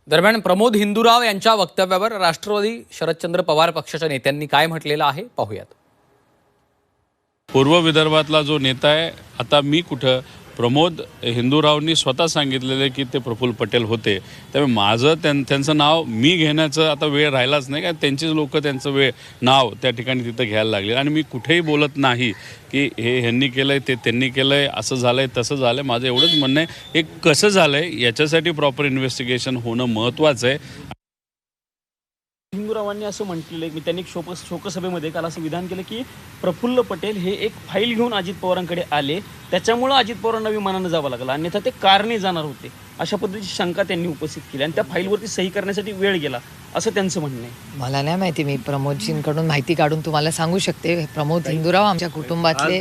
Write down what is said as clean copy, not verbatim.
दरम्यान प्रमोद हिंदूराव यांच्या वक्तव्यावर राष्ट्रवादी शरदचंद्र पवार पक्षाच्या नेत्यांनी काय म्हटलेलं आहे पाहूयात. पूर्व विदर्भातला जो नेता आहे, आता मी कुठं, प्रमोद हिंदूरावनी स्वतः सांगितलेलं की ते प्रफुल्ल पटेल होते. त्यामुळे माझं त्यांचं नाव मी घेण्याचं आता वेळ राहिलाच नाही, कारण त्यांचीच लोक त्यांचं नाव त्या ठिकाणी तिथं घ्यायला लागले. आणि मी कुठेही बोलत नाही की हे ह्यांनी केलं आहे, ते त्यांनी केलं आहे, असं झालं आहे, तसं झालं आहे. माझं एवढंच म्हणणं आहे, हे कसं झालं आहे याच्यासाठी प्रॉपर इन्व्हेस्टिगेशन होणं महत्त्वाचं आहे. हिंदूरावांनी असं म्हटलेलं आहे की त्यांनी शोकसभेमध्ये काल असं विधान केलं की प्रफुल्ल पटेल हे एक फाईल घेऊन अजित पवारांकडे आले, त्याच्यामुळं अजित पवारांना विमानानं जावं लागलं, अन्यथा ते कारने जाणार होते, अशा पद्धतीची शंका त्यांनी उपस्थित केली. आणि त्या फाईलवरती सही करण्यासाठी वेळ गेला असं त्यांचं म्हणणं आहे. मला नाही माहिती, मी प्रमोदजींकडून माहिती काढून तुम्हाला सांगू शकते. प्रमोद हिंदूराव आमच्या कुटुंबातले